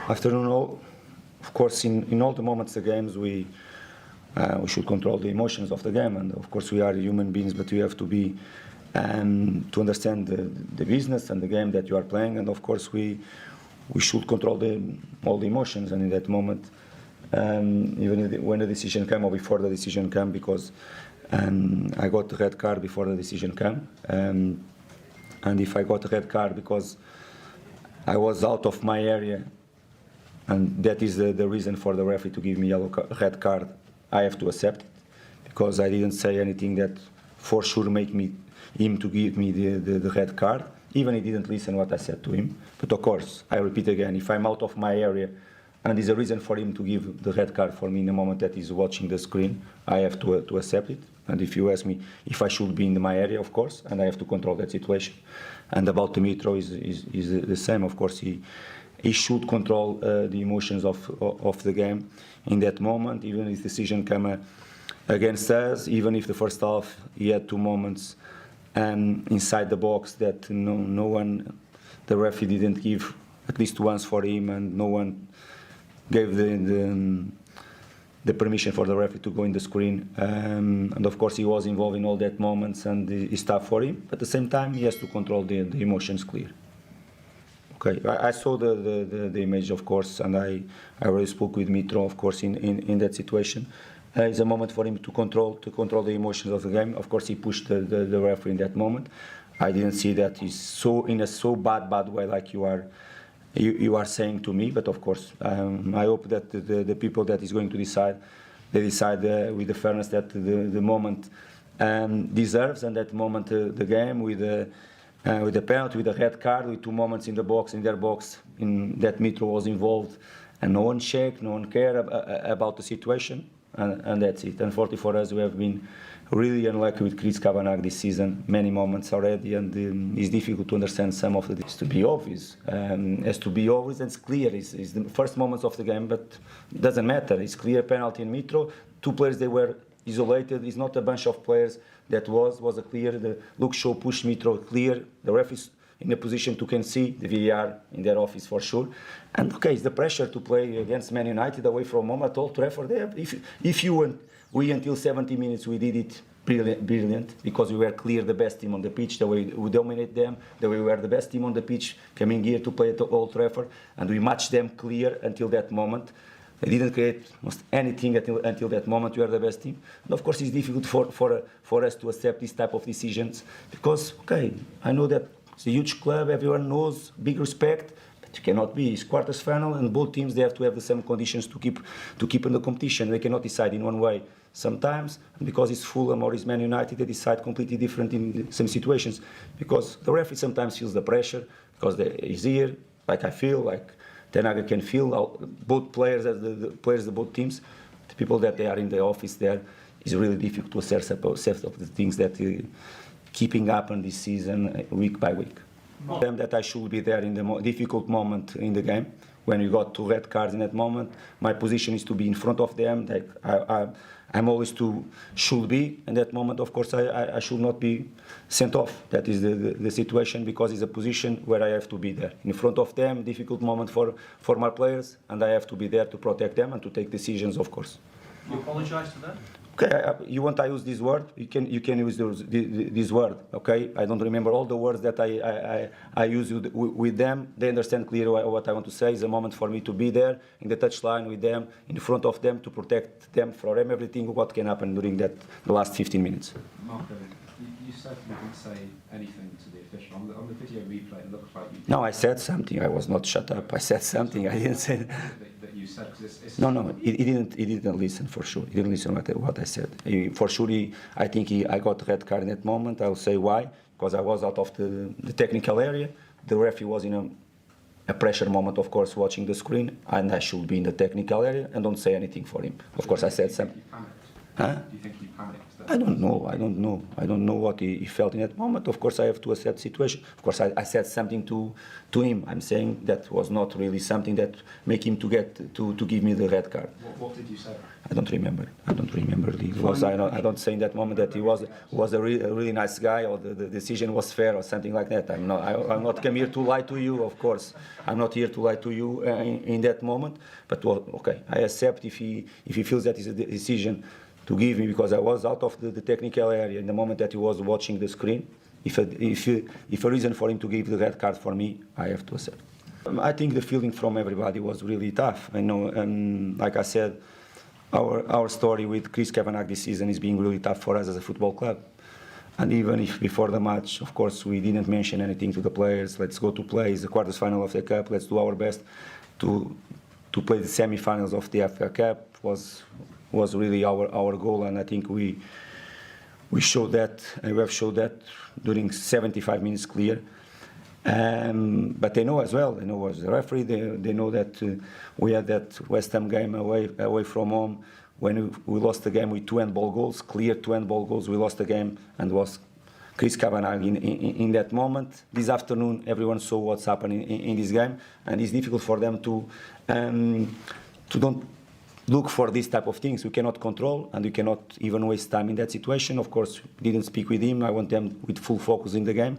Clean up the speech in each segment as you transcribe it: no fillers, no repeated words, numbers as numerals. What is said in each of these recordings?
Afternoon, all. Of course, in all the moments of the games, we should control the emotions of the game, and of course we are human beings, but we have to be to understand the business and the game that you are playing, and of course we should control all the emotions. And in that moment, even when the decision came or before the decision came, because I got the red card before the decision came, and if I got a red card because I was out of my area, and that is the reason for the referee to give me a red card, I have to accept it, because I didn't say anything that for sure make him to give me the red card. Even he didn't listen what I said to him. But of course, I repeat again, if I'm out of my area and there's a reason for him to give the red card for me in the moment that he's watching the screen, I have to accept it. And if you ask me if I should be in my area, of course, and I have to control that situation. And about the Mitro is the same. Of course, he should control the emotions of the game in that moment, even if the decision came against us, even if the first half he had 2 moments inside the box that no one, the referee didn't give at least once for him, and no one gave the permission for the referee to go in the screen. And of course he was involved in all that moments, and it's tough for him. But at the same time, he has to control the emotions clear. Okay, I saw the image, of course, and I already spoke with Mitro, of course, in that situation. It's a moment for him to control the emotions of the game. Of course, he pushed the referee in that moment. I didn't see that he's in a so bad way like you are saying to me. But of course, I hope that the people that is going to decide, they decide with the fairness that the moment deserves, and that moment the game with the penalty, with the red card, with 2 moments in their box, in that Mitro was involved, and no one checked, no one cared about the situation. And that's it. Unfortunately for us, we have been really unlucky with Kris Kavanagh this season, many moments already, and it's difficult to understand some of it. It's to be obvious. Has to be obvious and it's clear. It's the first moments of the game, but it doesn't matter. It's clear penalty in Mitro. 2 players, they were isolated. It's not a bunch of players. That was a clear. The Luke Shaw pushed Mitro clear. The ref is in a position to can see the VAR in their office for sure. And okay, it's the pressure to play against Man United away from home. I told Trevor there, if you and we until 70 minutes we did it brilliant, because we were clear the best team on the pitch, the way we dominate them, the way we were the best team on the pitch coming here to play at Old Trafford, and we matched them clear until that moment. They didn't create almost anything until that moment. We are the best team. And of course, it's difficult for us to accept this type of decisions, because okay, I know that it's a huge club, everyone knows, big respect, but you cannot be. It's quarters final, and both teams, they have to have the same conditions to keep in the competition. They cannot decide in one way. Sometimes, because it's Fulham or it's Man United, they decide completely different in some situations, because the referee sometimes feels the pressure, because he's here, like I feel, like Ten Hag can feel, both players, as the players of both teams, the people that they are in the office there, is really difficult to assess of the things that keeping up on this season week by week. That I should be there in the difficult moment in the game. When you got 2 red cards in that moment, my position is to be in front of them. Like I'm always should be in that moment. Of course, I should not be sent off. That is the situation, because it's a position where I have to be there in front of them. Difficult moment for my players, and I have to be there to protect them and to take decisions, of course. You apologise to them? Okay, you want I use this word? You can use this word. Okay, I don't remember all the words that I use with them. They understand clearly what I want to say. It's a moment for me to be there in the touchline with them, in front of them, to protect them from everything what can happen during the last 15 minutes. Marco, you said you didn't say anything to the official. On the video replay, it looked like you did. No, I said something. I was not shut up. I said something. I didn't say. That you said, because it's No, he didn't listen for sure. He didn't listen what I said. For sure, I think I got red card in that moment. I'll say why. Because I was out of the technical area. The referee was in a pressure moment, of course, watching the screen, and I should be in the technical area and don't say anything for him. Of course, I said something. You panicked. Huh? Do you think you panicked then? I don't know. I don't know what he felt in that moment. Of course, I have to assess the situation. Of course, I said something to him. I'm saying that was not really something that make him to give me the red card. What did you say? I don't remember. I don't remember. I don't say in that moment that he was a really nice guy, or the decision was fair or something like that. I'm not come here to lie to you. Of course, I'm not here to lie to you in that moment. But well, okay, I accept if he feels that is a decision to give me, because I was out of the technical area in the moment that he was watching the screen. If a reason for him to give the red card for me, I have to accept. I think the feeling from everybody was really tough. I know, like I said, our story with Kris Kavanagh this season is being really tough for us as a football club. And even if before the match, of course, we didn't mention anything to the players, let's go to play, it's the quarters final of the Cup, let's do our best to play the semi-finals of the FA Cup was really our goal, and I think we showed that, and we have showed that during 75 minutes clear. But they know as well, they know as the referee, they know that we had that West Ham game away from home, when we lost the game with 2 handball goals, clear 2 handball goals, we lost the game, and was Kris Kavanagh in that moment. This afternoon, everyone saw what's happening in this game, and it's difficult for them to don't look for these type of things. We cannot control, and we cannot even waste time in that situation. Of course, didn't speak with him. I want them with full focus in the game.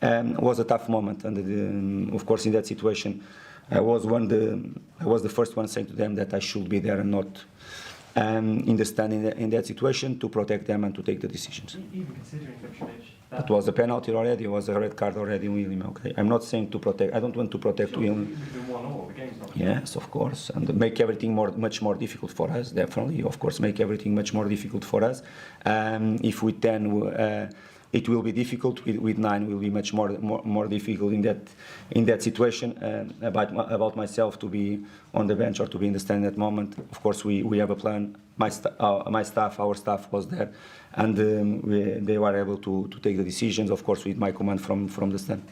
It was a tough moment, and of course, in that situation, I was the first one saying to them that I should be there and not in the stand in that situation to protect them and to take the decisions. Even considering Mitrovic, It was a penalty already. It was a red card already, William. Okay, I'm not saying to protect. I don't want to protect William. the game's not. Yes, of course, and make everything much more difficult for us. Definitely, of course, make everything much more difficult for us. If with 10, it will be difficult. With 9, will be much more difficult in that situation. About myself to be on the bench or to be in the stand at that moment. Of course, we have a plan. My staff, our staff was there, and they were able to take the decisions. Of course, with my command from the stand.